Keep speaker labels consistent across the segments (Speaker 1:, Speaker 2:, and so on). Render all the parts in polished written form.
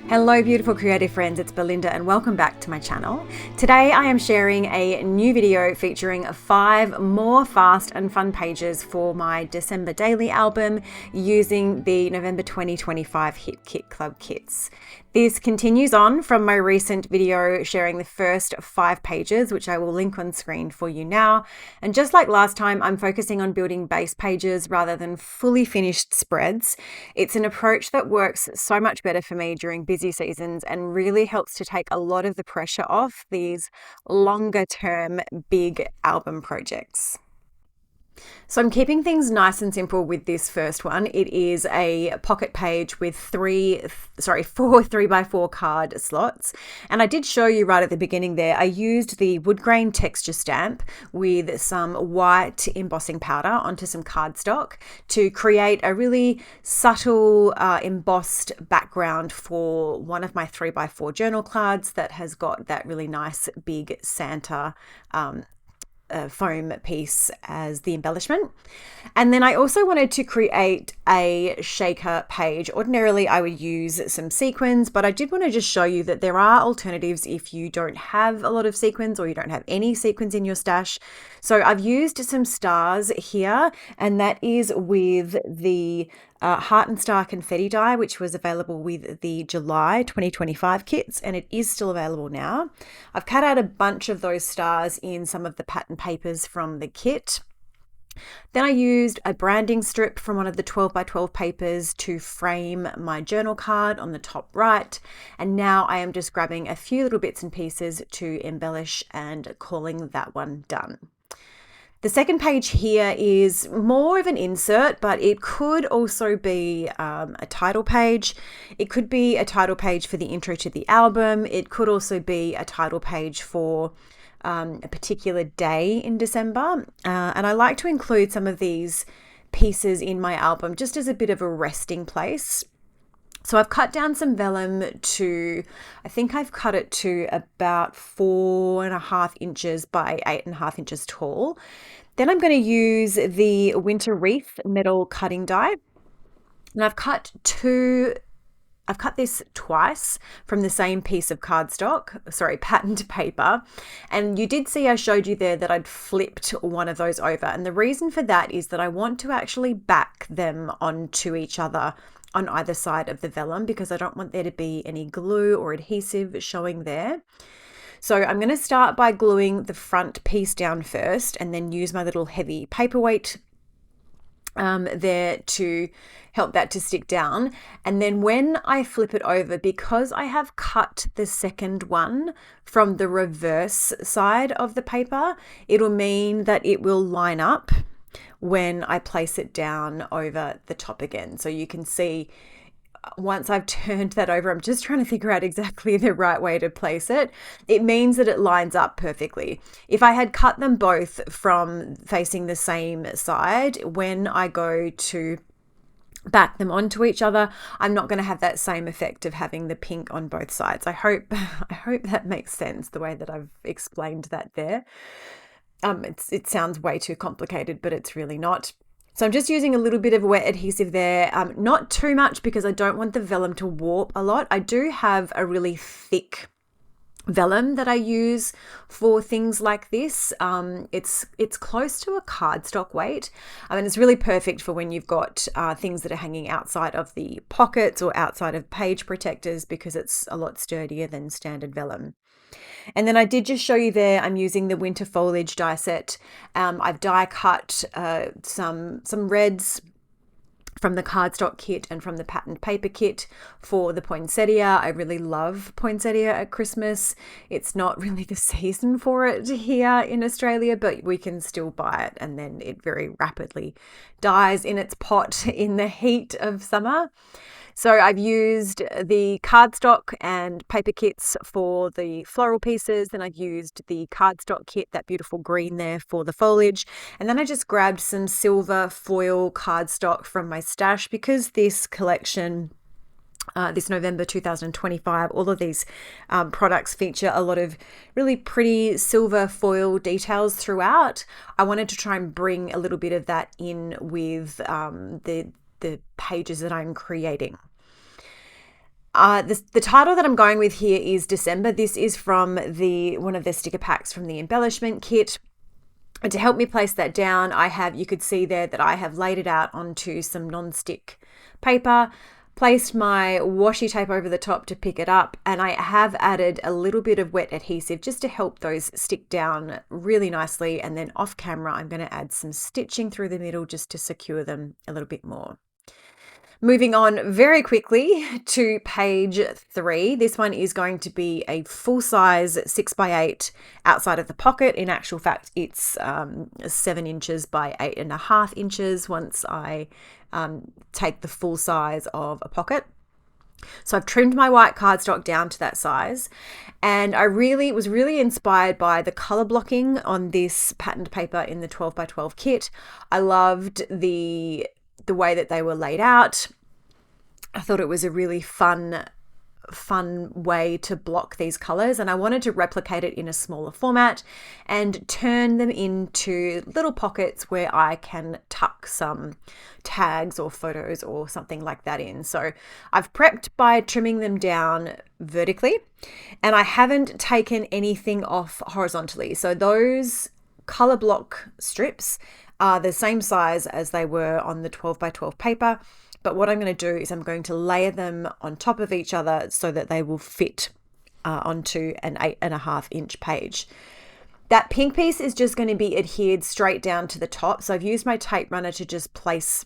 Speaker 1: Hello beautiful creative friends, it's Belinda and welcome back to my channel. Today I am sharing a new video featuring 5 more fast and fun pages for my December daily album using the November 2025 Hit Kit Club kits. This continues on from my recent video sharing the first 5 pages, which I will link on screen for you now. And just like last time, I'm focusing on building base pages rather than fully finished spreads. It's an approach that works so much better for me during busy seasons and really helps to take a lot of the pressure off these longer term big album projects. So I'm keeping things nice and simple with this first one. It is a pocket page with 4 3x4 card slots. And I did show you right at the beginning there, I used the wood grain texture stamp with some white embossing powder onto some cardstock to create a really subtle embossed background for one of my 3x4 journal cards that has got that really nice big Santa foam piece as the embellishment. And then I also wanted to create a shaker page. Ordinarily I would use some sequins, but I did want to just show you that there are alternatives if you don't have a lot of sequins or you don't have any sequins in your stash. So I've used some stars here, and that is with the Heart and Star confetti die, which was available with the July 2025 kits, and it is still available now. I've cut out a bunch of those stars in some of the pattern papers from the kit. Then I used a branding strip from one of the 12x12 papers to frame my journal card on the top right. And now I am just grabbing a few little bits and pieces to embellish and calling that one done. The second page here is more of an insert, but it could also be a title page. It could be a title page for the intro to the album. It could also be a title page for a particular day in December. And I like to include some of these pieces in my album just as a bit of a resting place. So I've cut down some vellum to, I think I've cut it to about 4.5 inches by 8.5 inches tall. Then I'm going to use the winter wreath metal cutting die. And I've cut this twice from the same piece of patterned paper. And you did see I showed you there that I'd flipped one of those over. And the reason for that is that I want to actually back them onto each other on either side of the vellum because I don't want there to be any glue or adhesive showing there. So I'm going to start by gluing the front piece down first and then use my little heavy paperweight there to help that to stick down. And then when I flip it over, because I have cut the second one from the reverse side of the paper, it'll mean that it will line up when I place it down over the top again. So you can see once I've turned that over, I'm just trying to figure out exactly the right way to place it. It means that it lines up perfectly. If I had cut them both from facing the same side, when I go to back them onto each other, I'm not going to have that same effect of having the pink on both sides. I hope that makes sense the way that I've explained that there. It sounds way too complicated, but it's really not. So I'm just using a little bit of wet adhesive there, not too much because I don't want the vellum to warp a lot. I do have a really thick vellum that I use for things like this. It's close to a cardstock weight. I mean, it's really perfect for when you've got things that are hanging outside of the pockets or outside of page protectors because it's a lot sturdier than standard vellum. And then I did just show you there, I'm using the winter foliage die set. I've die cut some reds from the cardstock kit and from the patterned paper kit for the poinsettia. I really love poinsettia at Christmas. It's not really the season for it here in Australia, but we can still buy it, and then it very rapidly dies in its pot in the heat of summer. So I've used the cardstock and paper kits for the floral pieces. Then I've used the cardstock kit, that beautiful green there, for the foliage. And then I just grabbed some silver foil cardstock from my stash because this collection, this November 2025, all of these products feature a lot of really pretty silver foil details throughout. I wanted to try and bring a little bit of that in with the pages that I'm creating. The title that I'm going with here is December. This is from one of the sticker packs from the embellishment kit. And to help me place that down, you could see there that I have laid it out onto some non-stick paper, placed my washi tape over the top to pick it up, and I have added a little bit of wet adhesive just to help those stick down really nicely. And then off camera, I'm going to add some stitching through the middle just to secure them a little bit more. Moving on very quickly to page 3. This one is going to be a full-size 6x8 outside of the pocket. In actual fact, it's 7 inches by 8.5 inches once I take the full size of a pocket. So I've trimmed my white cardstock down to that size, and I was really inspired by the color blocking on this patterned paper in the 12x12 kit. I loved the way that they were laid out. I thought it was a really fun way to block these colors, and I wanted to replicate it in a smaller format and turn them into little pockets where I can tuck some tags or photos or something like that in. So I've prepped by trimming them down vertically, and I haven't taken anything off horizontally. So those color block strips are the same size as they were on the 12x12 paper. But what I'm going to do is I'm going to layer them on top of each other so that they will fit onto an 8.5 inch page. That pink piece is just going to be adhered straight down to the top. So I've used my tape runner to just place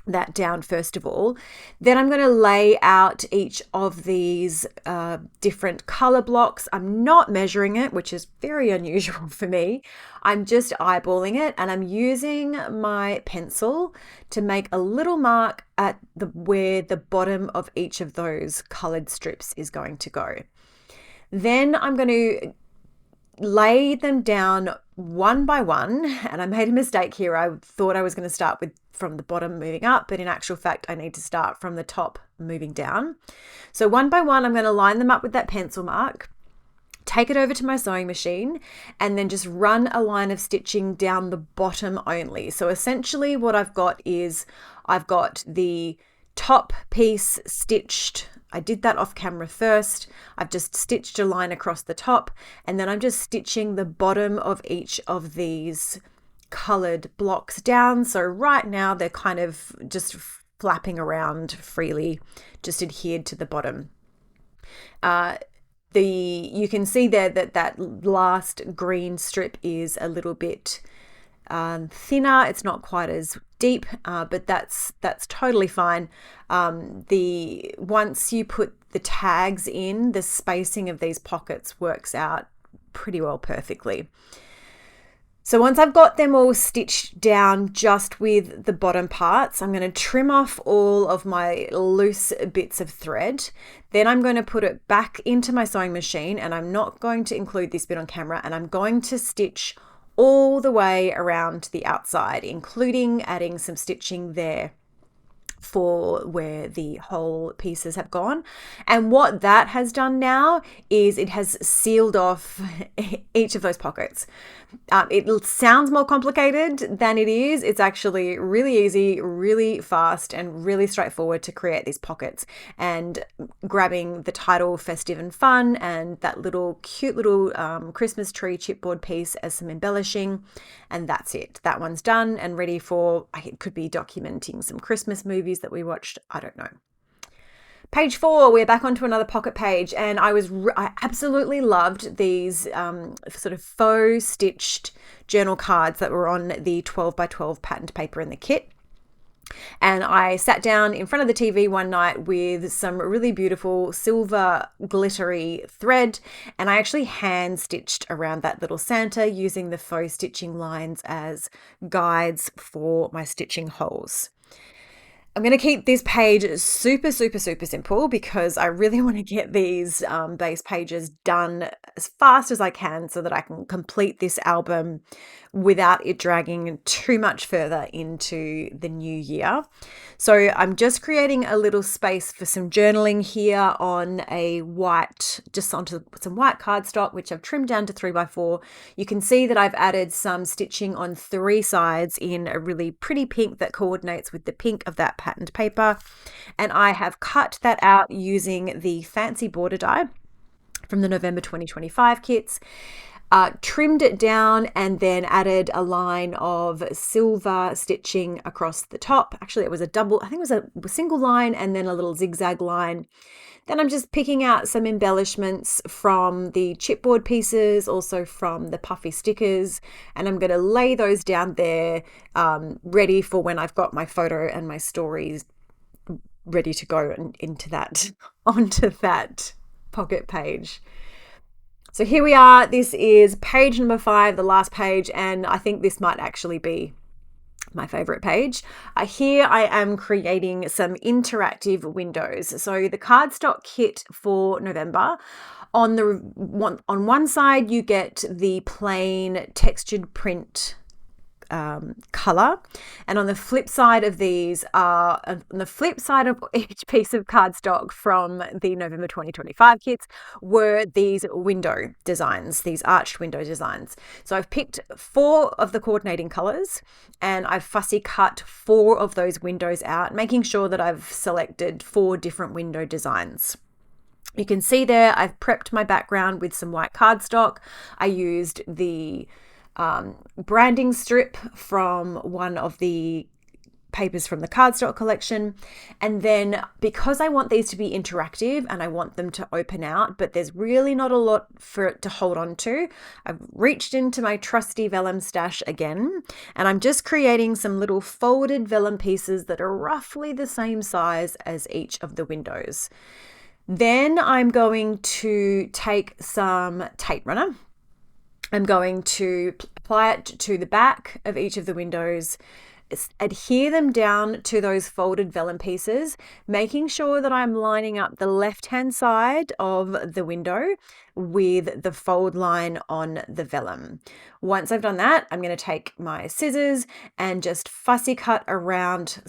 Speaker 1: that down first of all. Then I'm going to lay out each of these different color blocks. I'm not measuring it, which is very unusual for me. I'm just eyeballing it, and I'm using my pencil to make a little mark at where the bottom of each of those colored strips is going to go. Then I'm going to lay them down one by one, and I made a mistake here. I thought I was going to start from the bottom moving up, but in actual fact I need to start from the top moving down. So one by one I'm going to line them up with that pencil mark, take it over to my sewing machine, and then just run a line of stitching down the bottom only. So essentially what I've got is I've got the top piece stitched. I did that off camera first. I've just stitched a line across the top, and then I'm just stitching the bottom of each of these colored blocks down. So right now they're kind of just flapping around freely, just adhered to the bottom. You can see there that last green strip is a little bit thinner. It's not quite as deep, but that's totally fine. Once you put the tags in, the spacing of these pockets works out pretty well perfectly. So once I've got them all stitched down just with the bottom parts, I'm going to trim off all of my loose bits of thread. Then I'm going to put it back into my sewing machine, and I'm not going to include this bit on camera, and I'm going to stitch all the way around the outside, including adding some stitching there for where the whole pieces have gone. And what that has done now is it has sealed off each of those pockets. It sounds more complicated than it is. It's actually really easy, really fast, and really straightforward to create these pockets. And grabbing the title Festive and Fun and that cute little Christmas tree chipboard piece as some embellishing, and that's it. That one's done and ready for, it could be documenting some Christmas movies that we watched. I don't know. Page 4, we're back onto another pocket page, and I absolutely loved these sort of faux stitched journal cards that were on the 12x12 patterned paper in the kit. And I sat down in front of the TV one night with some really beautiful silver glittery thread, and I actually hand stitched around that little Santa using the faux stitching lines as guides for my stitching holes. I'm going to keep this page super, super, super simple because I really want to get these base pages done as fast as I can so that I can complete this album without it dragging too much further into the new year. So I'm just creating a little space for some journaling here on a white, just onto some white cardstock, which I've trimmed down to 3x4. You can see that I've added some stitching on 3 sides in a really pretty pink that coordinates with the pink of that patterned paper. And I have cut that out using the fancy border die from the November 2025 kits. Trimmed it down and then added a line of silver stitching across the top. Actually, it was a double, I think it was a single line and then a little zigzag line. Then I'm just picking out some embellishments from the chipboard pieces, also from the puffy stickers, and I'm going to lay those down there, ready for when I've got my photo and my stories ready to go into that, onto that pocket page. So here we are. This is page number 5, the last page, and I think this might actually be my favorite page. Here I am creating some interactive windows. So the cardstock kit for November, on one side you get the plain textured print color, and on the flip side of these are, on the flip side of each piece of cardstock from the November 2025 kits were these window designs, these arched window designs. So I've picked 4 of the coordinating colors and I've fussy cut 4 of those windows out, making sure that I've selected 4 different window designs. You can see there I've prepped my background with some white cardstock. I used the branding strip from one of the papers from the cardstock collection. And then because I want these to be interactive and I want them to open out, but there's really not a lot for it to hold on to, I've reached into my trusty vellum stash again, and I'm just creating some little folded vellum pieces that are roughly the same size as each of the windows. Then I'm going to take some tape runner. I'm going to apply it to the back of each of the windows, adhere them down to those folded vellum pieces, making sure that I'm lining up the left-hand side of the window with the fold line on the vellum. Once I've done that, I'm going to take my scissors and just fussy cut around,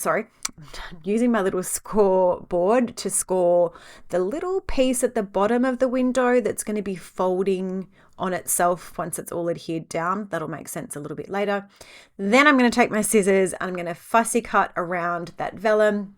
Speaker 1: using my little score board to score the little piece at the bottom of the window that's going to be folding on itself once it's all adhered down. That'll make sense a little bit later. Then I'm going to take my scissors and I'm going to fussy cut around that vellum.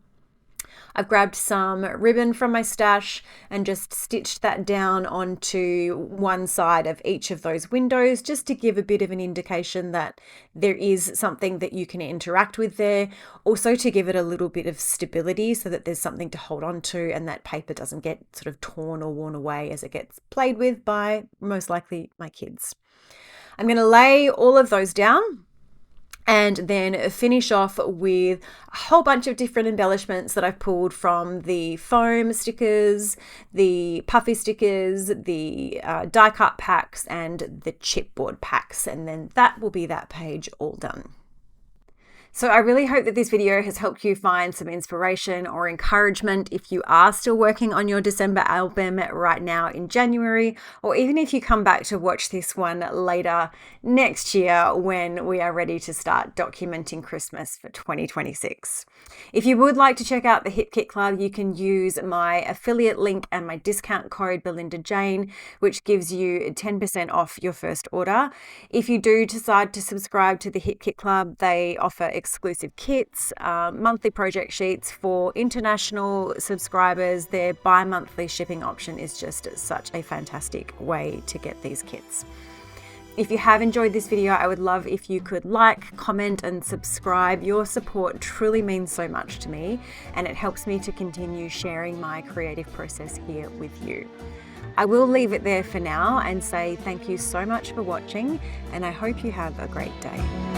Speaker 1: I've grabbed some ribbon from my stash and just stitched that down onto one side of each of those windows, just to give a bit of an indication that there is something that you can interact with there. Also to give it a little bit of stability so that there's something to hold on to and that paper doesn't get sort of torn or worn away as it gets played with by most likely my kids. I'm going to lay all of those down and then finish off with a whole bunch of different embellishments that I've pulled from the foam stickers, the puffy stickers, the die cut packs, and the chipboard packs. And then that will be that page all done. So I really hope that this video has helped you find some inspiration or encouragement if you are still working on your December album right now in January, or even if you come back to watch this one later next year when we are ready to start documenting Christmas for 2026. If you would like to check out the Hip Kit Club, you can use my affiliate link and my discount code Belinda Jane, which gives you 10% off your first order. If you do decide to subscribe to the Hip Kit Club, they offer exclusive kits, monthly project sheets for international subscribers. Their bi-monthly shipping option is just such a fantastic way to get these kits. If you have enjoyed this video, I would love if you could like, comment, and subscribe. Your support truly means so much to me, and it helps me to continue sharing my creative process here with you. I will leave it there for now and say thank you so much for watching, and I hope you have a great day.